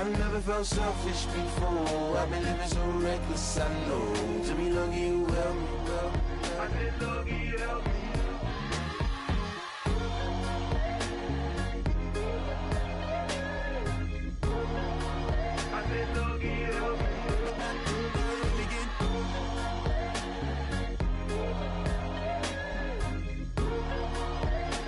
I never felt selfish before. I've been living so reckless, I know. To be lucky you helped me, girl. I said lucky you helped me. I said lucky you helped me.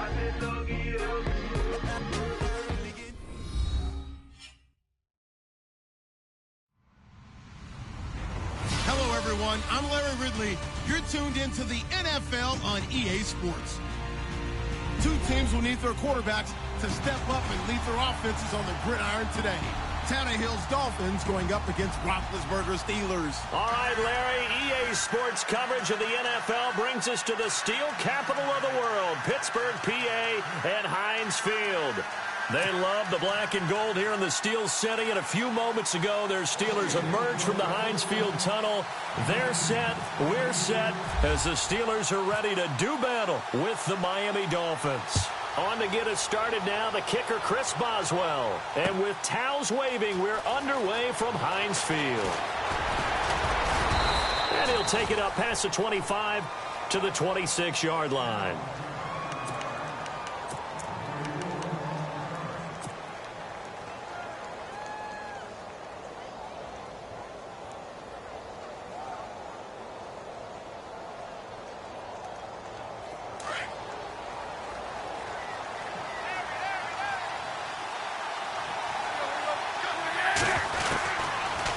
I said lucky you helped me. Hello, everyone. I'm Larry Ridley. You're tuned into the NFL on EA Sports. Two teams will need their quarterbacks to step up and lead their offenses on the gridiron today. Tannehill's Dolphins going up against Roethlisberger's Steelers. All right, Larry, EA Sports coverage of the NFL brings us to the steel capital of the world, Pittsburgh, PA, and Heinz Field. They love the black and gold here in the Steel City, and a few moments ago, their Steelers emerged from the Heinz Field tunnel. They're set, we're set, as the Steelers are ready to do battle with the Miami Dolphins. On to get us started now, the kicker, Chris Boswell. And with towels waving, we're underway from Heinz Field. And he'll take it up past the 25 to the 26-yard line.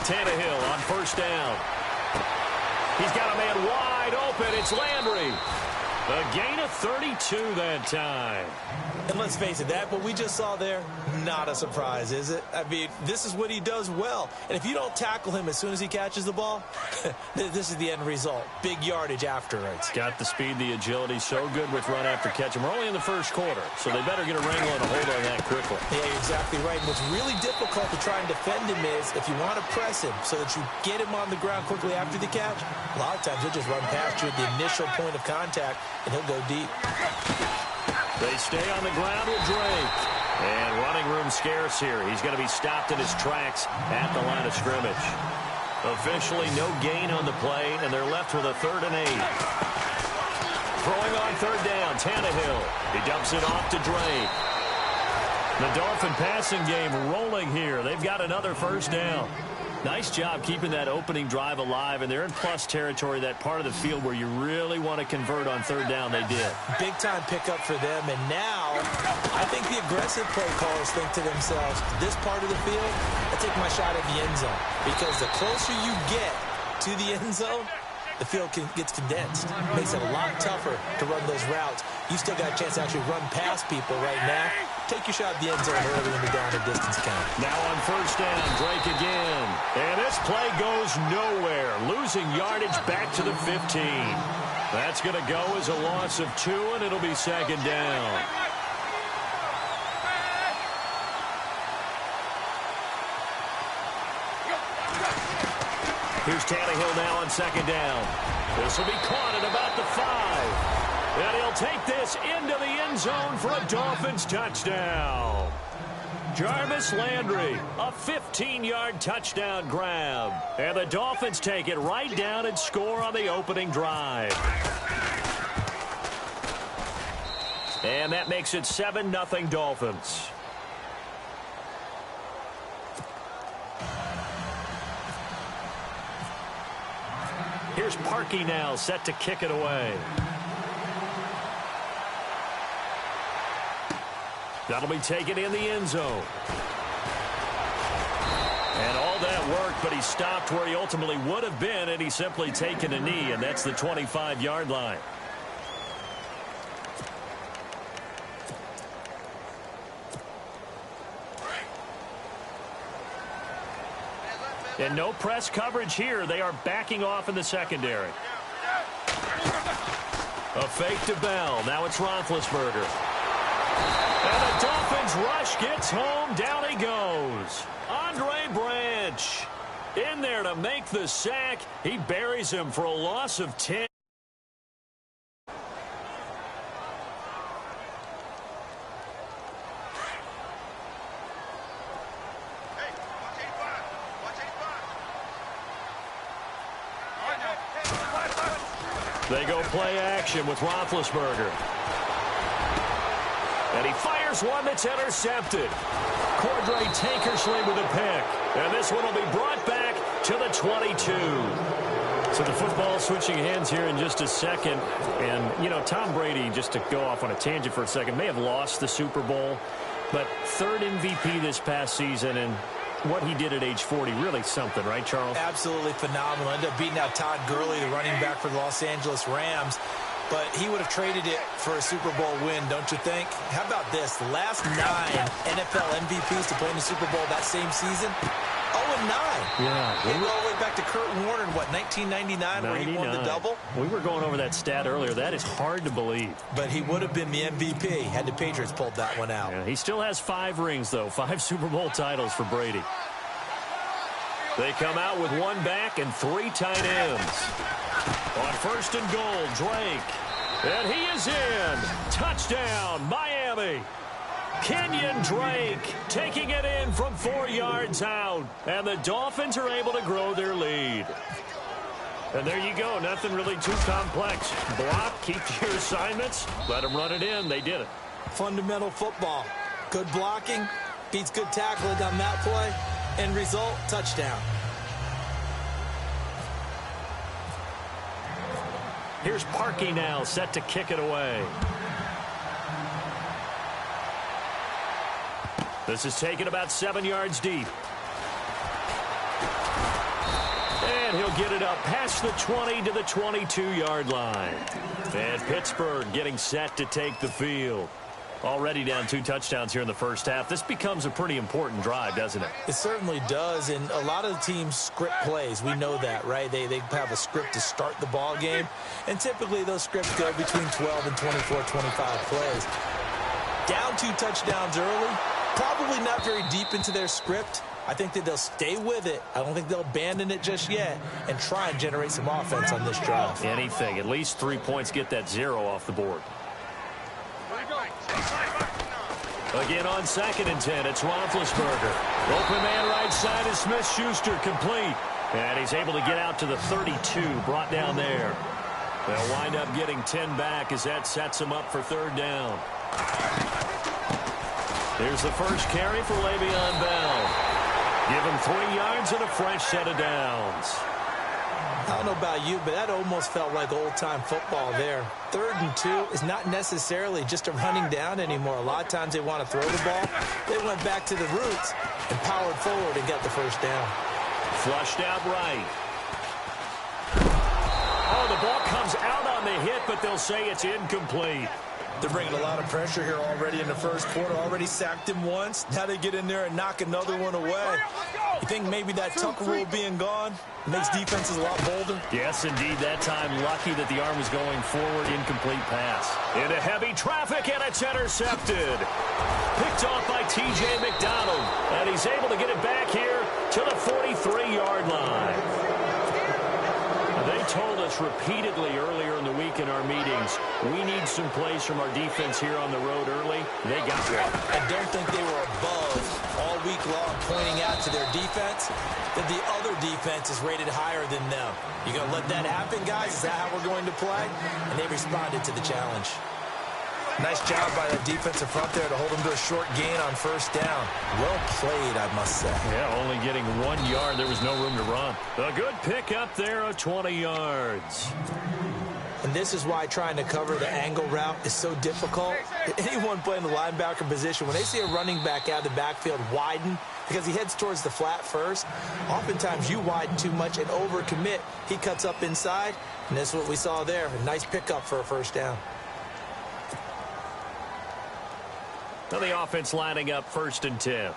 Tannehill on first down. He's got a man wide open. It's Landry. A gain of 32 that time. And let's face it, that what we just saw there, not a surprise, is it? I mean, this is what he does well. And if you don't tackle him as soon as he catches the ball, this is the end result. Big yardage afterwards. Got the speed, the agility, so good with run after catch. And we're only in the first quarter, so they better get a wrangle and a hold on that quickly. Yeah, you're exactly right. And what's really difficult to try and defend him is if you want to press him so that you get him on the ground quickly after the catch, a lot of times he'll just run past you at the initial point of contact, and he'll go deep. They stay on the ground with Drake. And running room scarce here. He's going to be stopped in his tracks at the line of scrimmage. Officially no gain on the play, and they're left with a 3rd and 8. Throwing on 3rd down, Tannehill. He dumps it off to Drake. The Dolphin passing game rolling here. They've got another 1st down. Nice job keeping that opening drive alive, and they're in plus territory, that part of the field where you really want to convert on 3rd down. They did. Big-time pickup for them, and now I think the aggressive play callers think to themselves, this part of the field, I take my shot at the end zone, because the closer you get to the end zone, the field gets condensed. Makes it a lot tougher to run those routes. You still got a chance to actually run past people right now. Take your shot at the end zone early in the down and distance count. Now on 1st down, Drake again. And this play goes nowhere. Losing yardage back to the 15. That's going to go as a loss of 2, and it'll be 2nd down. Here's Tannehill now on 2nd down. This will be caught at about the 5. And he'll take this into the end zone for a Dolphins touchdown. Jarvis Landry, a 15-yard touchdown grab. And the Dolphins take it right down and score on the opening drive. And that makes it 7-0 Dolphins. Here's Parkey now, set to kick it away. That'll be taken in the end zone. And all that work, but he stopped where he ultimately would have been, and he's simply taken a knee, and that's the 25-yard line. And no press coverage here. They are backing off in the secondary. A fake to Bell. Now it's Roethlisberger. And the Dolphins rush gets home. Down he goes. Andre Branch in there to make the sack. He buries him for a loss of 10. They go play action with Roethlisberger. And he fires one that's intercepted. Cordray Tankersley with a pick. And this one will be brought back to the 22. So the football switching hands here in just a second. And, you know, Tom Brady, just to go off on a tangent for a second, may have lost the Super Bowl. But third MVP this past season, and what he did at age 40, really something, right, Charles? Absolutely phenomenal. Ended up beating out Todd Gurley, the running back for the Los Angeles Rams. But he would have traded it for a Super Bowl win, don't you think? How about this? The last 9 NFL MVPs to play in the Super Bowl that same season, 0-9. Yeah. They go all the way back to Kurt Warner in, what, 1999, where he won the double? We were going over that stat earlier. That is hard to believe. But he would have been the MVP had the Patriots pulled that one out. Yeah, he still has 5 rings, though. 5 Super Bowl titles for Brady. They come out with 1 back and 3 tight ends. On first and goal, Drake. And he is in. Touchdown, Miami. Kenyon Drake taking it in from 4 yards out. And the Dolphins are able to grow their lead. And there you go. Nothing really too complex. Block, keep to your assignments. Let them run it in. They did it. Fundamental football. Good blocking. Beats good tackling on that play. End result, touchdown. Here's Parkey now, set to kick it away. This is taken about 7 yards deep. And he'll get it up past the 20 to the 22-yard line. And Pittsburgh getting set to take the field. Already down 2 touchdowns here in the first half. This becomes a pretty important drive, doesn't it? It certainly does, and a lot of the teams script plays. We know that, right? They have a script to start the ball game, and typically those scripts go between 12 and 24, 25 plays. Down 2 touchdowns early, probably not very deep into their script. I think that they'll stay with it. I don't think they'll abandon it just yet and try and generate some offense on this drive. Anything. At least 3 points, get that 0 off the board. Again on 2nd and 10, it's Roethlisberger. Open man right side is Smith-Schuster, complete. And he's able to get out to the 32, brought down there. They'll wind up getting 10 back as that sets him up for 3rd down. Here's the first carry for Le'Veon Bell. Give him 3 yards and a fresh set of downs. I don't know about you, but that almost felt like old-time football there. 3rd and 2 is not necessarily just a running down anymore. A lot of times they want to throw the ball. They went back to the roots and powered forward and got the first down. Flushed out right. Oh, the ball comes out on the hit, but they'll say it's incomplete. They're bringing a lot of pressure here already in the first quarter. Already sacked him once. Now they get in there and knock another one away. You think maybe that Tucker rule being gone makes defenses a lot bolder? Yes, indeed. That time, lucky that the arm was going forward. Incomplete pass. Into heavy traffic, and it's intercepted. Picked off by T.J. McDonald. And he's able to get it back here to the 43-yard line. They told us repeatedly earlier in the week in our meetings, we need some plays from our defense here on the road early. They got one. I don't think they were above all week long pointing out to their defense that the other defense is rated higher than them. You going to let that happen, guys? Is that how we're going to play? And they responded to the challenge. Nice job by that defensive front there to hold them to a short gain on 1st down. Well played, I must say. Yeah, only getting 1 yard. There was no room to run. A good pick up there of 20 yards. And this is why trying to cover the angle route is so difficult. Anyone playing the linebacker position, when they see a running back out of the backfield widen, because he heads towards the flat first, oftentimes you widen too much and overcommit. He cuts up inside, and that's what we saw there. A nice pickup for a 1st down. Now the offense lining up 1st and 10.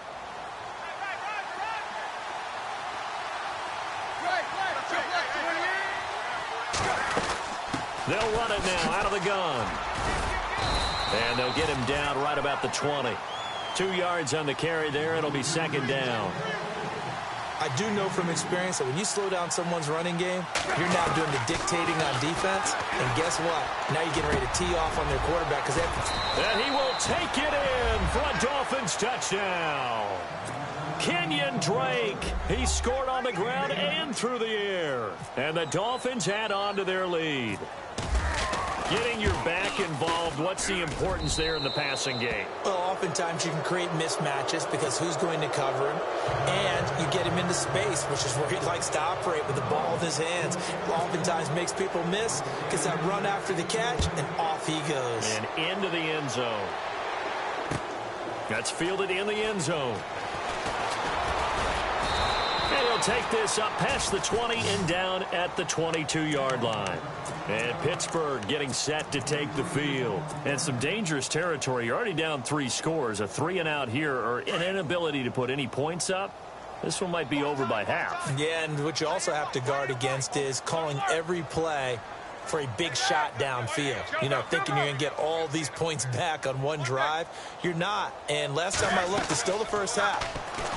They'll run it now out of the gun. And they'll get him down right about the 20. 2 yards on the carry there. It'll be 2nd down. I do know from experience that when you slow down someone's running game, you're now doing the dictating on defense. And guess what? Now you're getting ready to tee off on their quarterback. And he will take it in for a Dolphins touchdown. Kenyon Drake. He scored on the ground and through the air. And the Dolphins add on to their lead. Getting your back involved, what's the importance there in the passing game? Well, oftentimes you can create mismatches because who's going to cover him? And you get him into space, which is where he likes to operate with the ball in his hands. Oftentimes makes people miss, gets that run after the catch, and off he goes. And into the end zone. That's fielded in the end zone. And he'll take this up past the 20 and down at the 22-yard line. And Pittsburgh getting set to take the field. And some dangerous territory. You're already down 3 scores. A 3-and-out here, or an inability to put any points up. This one might be over by half. Yeah, and what you also have to guard against is calling every play for a big shot downfield. You know, thinking you're going to get all these points back on one drive. You're not. And last time I looked, it's still the first half.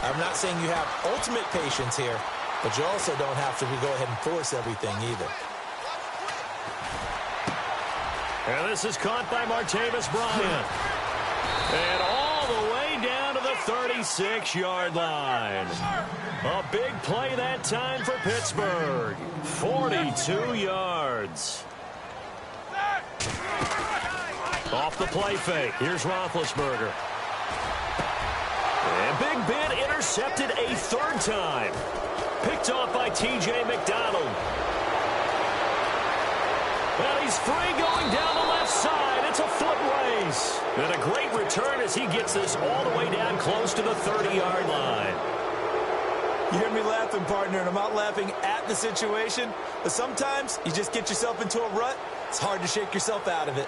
I'm not saying you have ultimate patience here, but you also don't have to go ahead and force everything either. And this is caught by Martavis Bryant. And all the way down to the 36-yard line. A big play that time for Pittsburgh. 42 yards. Off the play fake. Here's Roethlisberger. And Big Ben intercepted a 3rd time. Picked off by T.J. McDonald. Well, he's free going down the left side. It's a foot race. And a great return as he gets this all the way down close to the 30-yard line. You hear me laughing, partner, and I'm not laughing at the situation, but sometimes you just get yourself into a rut. It's hard to shake yourself out of it.